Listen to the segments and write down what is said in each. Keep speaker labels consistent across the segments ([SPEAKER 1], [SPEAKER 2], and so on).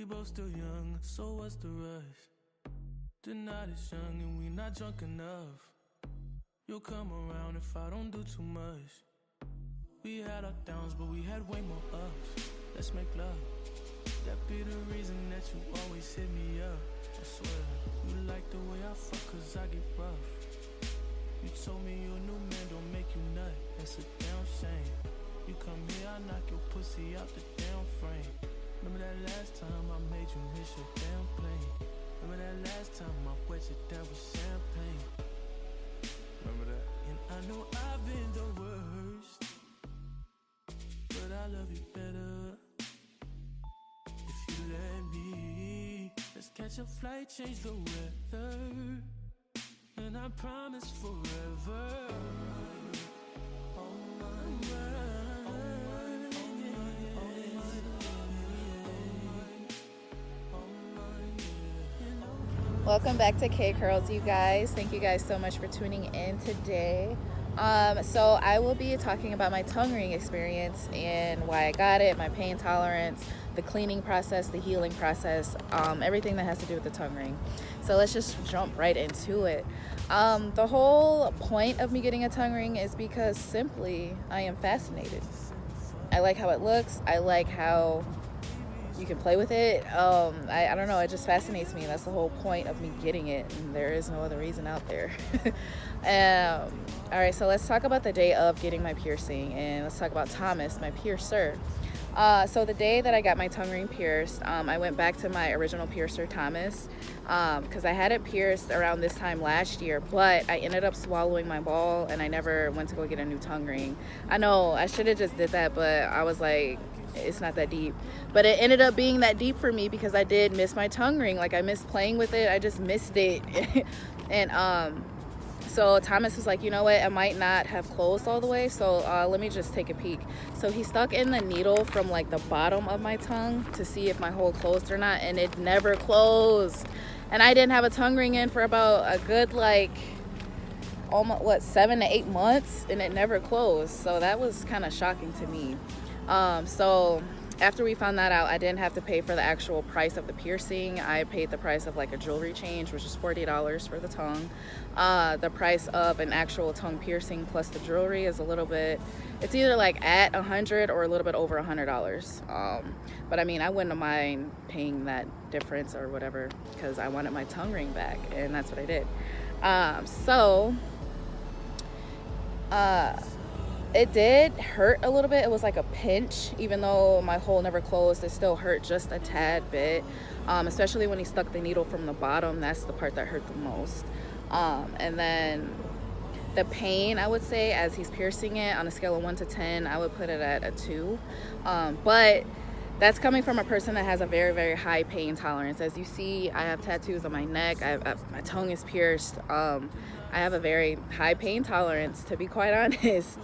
[SPEAKER 1] both still young, so what's the rush? The night is young and we not drunk enough. You'll come around if I don't do too much. We had our downs, but we had way more ups. Let's make love. That be the reason that you always hit me up. I swear, you like the way I fuck cause I get rough. You told me your new man don't make you nut. That's a damn shame. You come here, I knock your pussy out the damn frame. Remember that last time I made you miss your damn plane? Remember that last time I wet you down with champagne? Remember that? And I know I've been the worst, but I love you better if you let me. Let's catch a flight, change the weather, and I promise forever.
[SPEAKER 2] Welcome back to K Curls, you guys. Thank you guys so much for tuning in today. So I will be talking about my tongue ring experience and why I got it, my pain tolerance, the cleaning process, the healing process, everything that has to do with the tongue ring. So let's just jump right into it. The whole point of me getting a tongue ring is because simply I am fascinated. I like how it looks. I like how you can play with it. I don't know, it just fascinates me. That's the whole point of me getting it, and there is no other reason out there. All right, so let's talk about the day of getting my piercing, and let's talk about Thomas, my piercer. So the day that I got my tongue ring pierced, I went back to my original piercer, Thomas, because I had it pierced around this time last year, but I ended up swallowing my ball, and I never went to go get a new tongue ring. I know I should have just did that, but I was like, it's not that deep. But it ended up being that deep for me because I did miss my tongue ring. Like, I missed playing with it. I just missed it. And so Thomas was like, you know what, it might not have closed all the way, so let me just take a peek. So he stuck in the needle from like the bottom of my tongue to see if my hole closed or not, and it never closed. And I didn't have a tongue ring in for about a good almost 7 to 8 months, and it never closed. So that was kind of shocking to me. So after we found that out, I didn't have to pay for the actual price of the piercing. I paid the price of like a jewelry change, which is $40 for the tongue. The price of an actual tongue piercing plus the jewelry is a little bit, it's either like at $100 or a little bit over $100. But I mean, I wouldn't mind paying that difference or whatever because I wanted my tongue ring back, and that's what I did. It did hurt a little bit. It was like a pinch. Even though my hole never closed, it still hurt just a tad bit. Especially when he stuck the needle from the bottom. That's the part that hurt the most. And then the pain, I would say, as he's piercing it, on a scale of 1 to 10, I would put it at a 2. But that's coming from a person that has a very, very high pain tolerance. As you see, I have tattoos on my neck. My tongue is pierced. I have a very high pain tolerance, to be quite honest.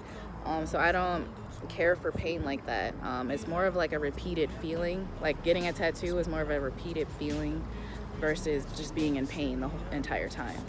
[SPEAKER 2] So I don't care for pain like that. It's more of like a repeated feeling. Like getting a tattoo is more of a repeated feeling versus just being in pain the whole entire time.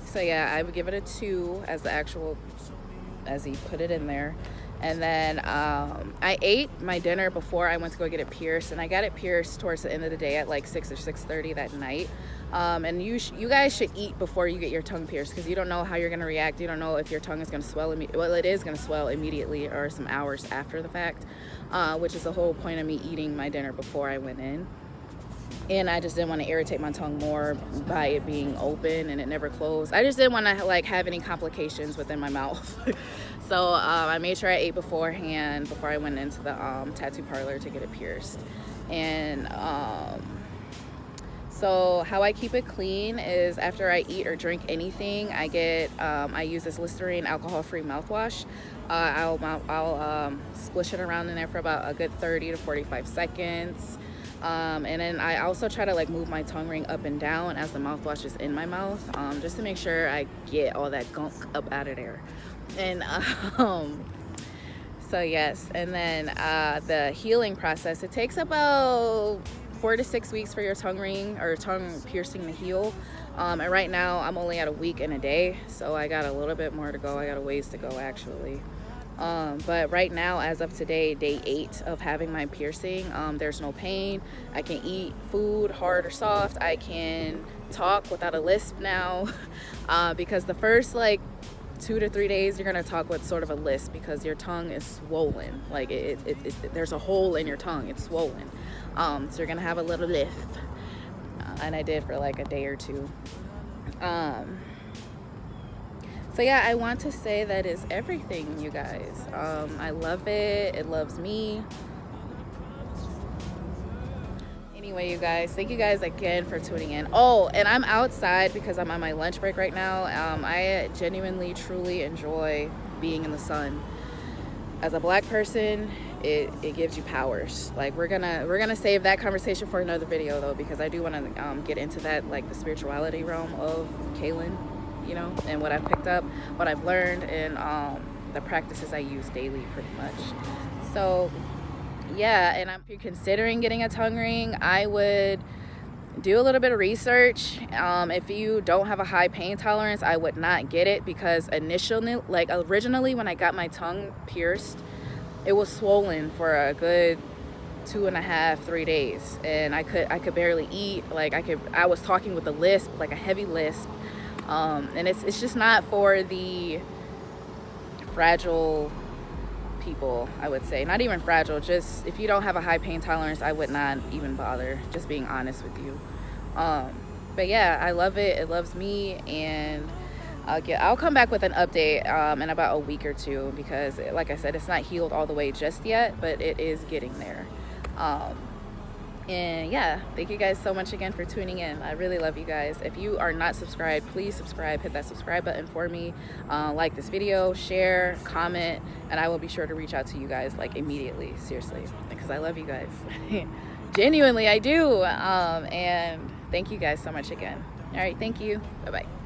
[SPEAKER 2] So yeah, I would give it a 2 as he put it in there. And then I ate my dinner before I went to go get it pierced, and I got it pierced towards the end of the day at like 6 or 6:30 that night. And you guys should eat before you get your tongue pierced because you don't know how you're going to react. You don't know if your tongue is going to swell. Well, it is going to swell immediately or some hours after the fact, which is the whole point of me eating my dinner before I went in. And I just didn't want to irritate my tongue more by it being open and it never closed. I just didn't want to like have any complications within my mouth. So I made sure I ate beforehand before I went into the tattoo parlor to get it pierced. And so how I keep it clean is after I eat or drink anything, I use this Listerine alcohol-free mouthwash. I'll splish it around in there for about a good 30 to 45 seconds. And then I also try to like move my tongue ring up and down as the mouthwash is in my mouth, just to make sure I get all that gunk up out of there. And so yes, and then the healing process, it takes about 4 to 6 weeks for your tongue ring or tongue piercing to heal. And right now I'm only at a week and a day, so I got a little bit more to go. I got a ways to go actually. But right now, as of today, day 8 of having my piercing, there's no pain. I can eat food, hard or soft. I can talk without a lisp now. Because the first like 2 to 3 days, you're gonna talk with sort of a lisp because your tongue is swollen. Like there's a hole in your tongue. It's swollen. So you're gonna have a little lisp. And I did for like a day or two. So yeah, I want to say that is everything, you guys. I love it. It loves me. Anyway, you guys, thank you guys again for tuning in. Oh, and I'm outside because I'm on my lunch break right now. I genuinely, truly enjoy being in the sun. As a black person, it gives you powers. Like we're gonna save that conversation for another video though, because I do want to get into that, like the spirituality realm of Kaylin, you know, and what I've picked up, what I've learned, and the practices I use daily pretty much. So yeah, and if you're considering getting a tongue ring, I would do a little bit of research. If you don't have a high pain tolerance, I would not get it, because originally when I got my tongue pierced, it was swollen for a good 2.5-3 days, and I could barely eat. Like I was talking with a lisp, like a heavy lisp. And it's just not for the fragile people, I would say. Not even fragile, just if you don't have a high pain tolerance, I would not even bother, just being honest with you. But yeah, I love it. It loves me, and I'll come back with an update in about a week or two, because like I said, it's not healed all the way just yet, but it is getting there. And yeah, thank you guys so much again for tuning in. I really love you guys. If you are not subscribed, please subscribe. Hit that subscribe button for me. Like this video, share, comment, and I will be sure to reach out to you guys like immediately, seriously, because I love you guys. Genuinely, I do. And thank you guys so much again. All right, thank you. Bye-bye.